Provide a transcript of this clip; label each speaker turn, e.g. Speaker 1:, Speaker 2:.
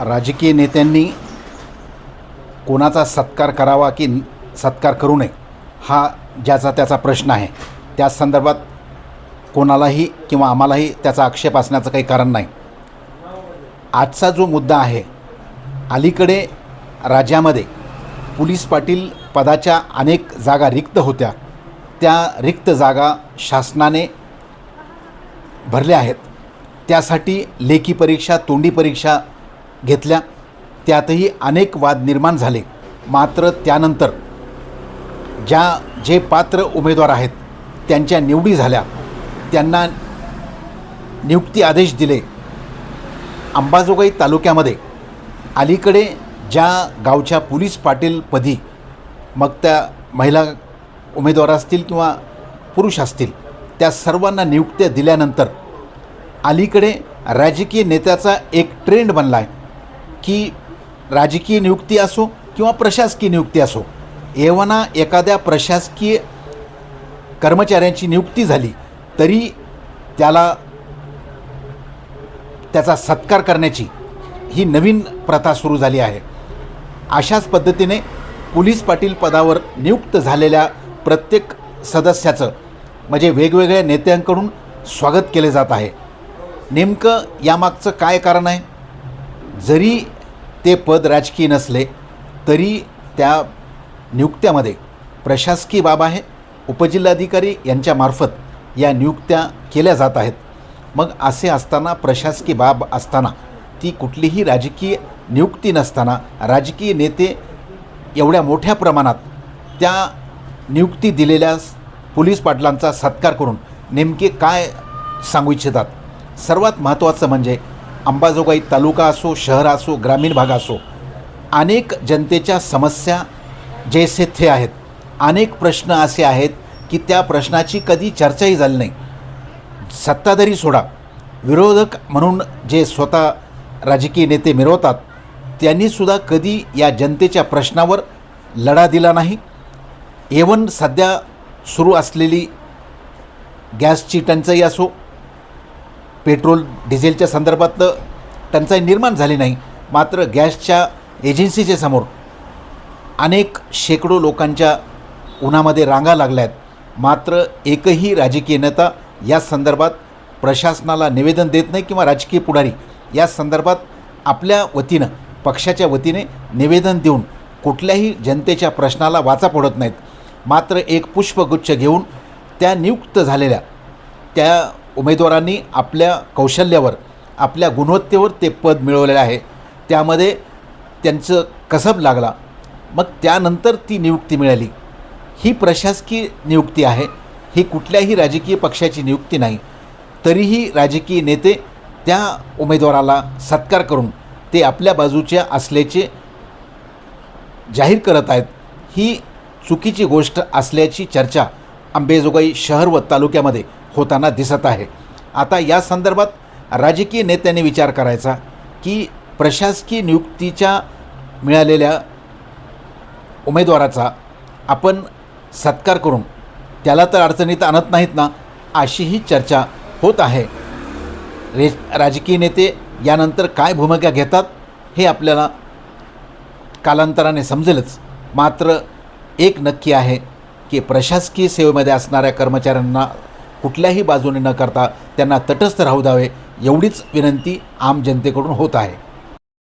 Speaker 1: राजकीय नेत्यांनी कोणाचा सत्कार करावा की सत्कार करू नये हा ज्याचा त्याचा प्रश्न आहे. त्या संदर्भात कोणालाही किंवा आम्हालाही त्याचा आक्षेप असण्याचं काही कारण नाही. आजचा जो मुद्दा आहे, अलीकडे राज्यामध्ये पोलीस पाटील पदाच्या अनेक जागा रिक्त होत्या. त्या रिक्त जागा शासनाने भरल्या आहेत. त्यासाठी लेखी परीक्षा, तोंडी परीक्षा घेतल्या. त्यातही अनेक वाद निर्माण झाले. मात्र त्यानंतर जे पात्र उमेदवार आहेत त्यांच्या निवडी झाल्या. त्यांना नियुक्ती आदेश दिले. अंबाजोगाई तालुक्यामध्ये अलीकडे ज्या गावच्या पोलीस पाटीलपदी, मग त्या महिला उमेदवार असतील किंवा पुरुष असतील, त्या सर्वांना नियुक्त्या दिल्यानंतर अलीकडे राजकीय नेत्याचा एक ट्रेंड बनला आहे की राजकीय नियुक्ती असो किंवा प्रशासकीय नियुक्ती असो, एवना एखाद्या प्रशासकीय कर्मचाऱ्यांची नियुक्ती झाली तरी त्याचा सत्कार करण्याची ही नवीन प्रथा सुरू झाली आहे. अशाच पद्धतीने पोलीस पाटील पदावर नियुक्त झालेल्या प्रत्येक सदस्याचं म्हणजे वेगवेगळ्या नेत्यांकडून स्वागत केले जात आहे. नेमकं यामागचं काय कारण आहे? जरी ते पद राजकीय नसले तरी त्या नियुक्त्यामध्ये प्रशासकीय बाब आहे. उपजिल्हाधिकारी यांच्यामार्फत या नियुक्त्या केल्या जात आहेत. मग असे असताना, प्रशासकीय बाब असताना, ती कुठलीही राजकीय नियुक्ती नसताना राजकीय नेते एवढ्या मोठ्या प्रमाणात त्या नियुक्ती दिलेल्या पोलीस पाटलांचा सत्कार करून नेमके काय सांगू इच्छितात? सर्वात महत्त्वाचं म्हणजे अंबाजोगाई तालुका असो, शहर असो, ग्रामीण भाग असो, अनेक जनतेच्या समस्या जैसे थे आहेत. अनेक प्रश्न असे आहेत की त्या प्रश्नाची कधी चर्चाही झाली नाही. सत्ताधारी सोडा, विरोधक म्हणून जे स्वतः राजकीय नेते मिरवतात त्यांनीसुद्धा कधी या जनतेच्या प्रश्नावर लढा दिला नाही. एवन सध्या सुरू असलेली गॅसची टंचाई असो, पेट्रोल डिझेलच्या संदर्भात टंचाई निर्माण झाली नाही. मात्र गॅसच्या एजन्सीच्या समोर अनेक शेकडो लोकांच्या उन्हामध्ये रांगा लागल्या आहेत. मात्र एकही राजकीय नेता या संदर्भात प्रशासनाला निवेदन देत नाही किंवा राजकीय पुढारी या संदर्भात आपल्या वतीनं, पक्षाच्या वतीने निवेदन देऊन कुठल्याही जनतेच्या प्रश्नाला वाचा फोडत नाहीत. मात्र एक पुष्पगुच्छ घेऊन त्या नियुक्त झालेल्या त्या उमेदवारांनी आपल्या कौशल्यावर, आपल्या गुणवत्तेवर ते पद मिळवलेलं आहे. त्यामध्ये त्यांचं कसब लागला, मग त्यानंतर ती नियुक्ती मिळाली. ही प्रशासकीय नियुक्ती आहे, ही कुठल्याही राजकीय पक्षाची नियुक्ती नाही. तरीही राजकीय नेते त्या उमेदवाराला सत्कार करून ते आपल्या बाजूच्या असल्याचे जाहीर करत आहेत. ही चुकीची गोष्ट असल्याची चर्चा अंबाजोगाई शहर व तालुक्यामध्ये होताना दिसत आहे. आता या संदर्भात राजकीय नेत्यांनी विचार करायचा की प्रशासकीय नियुक्तीच्या मिळालेल्या उमेदवाराचा आपण सत्कार करून त्याला तर अडचणीत आणत नाहीत ना, अशी ही चर्चा होत आहे. राजकीय नेते यानंतर काय भूमिका घेतात हे आपल्याला कालांतराने समजेलच. मात्र एक नक्की आहे की प्रशासकीय सेवेमध्ये असणाऱ्या कर्मचाऱ्यांना कुठल्याही बाजूने न करता त्यांना तटस्थ राहू द्यावे, एवढीच विनंती आम जनतेकडून होत आहे.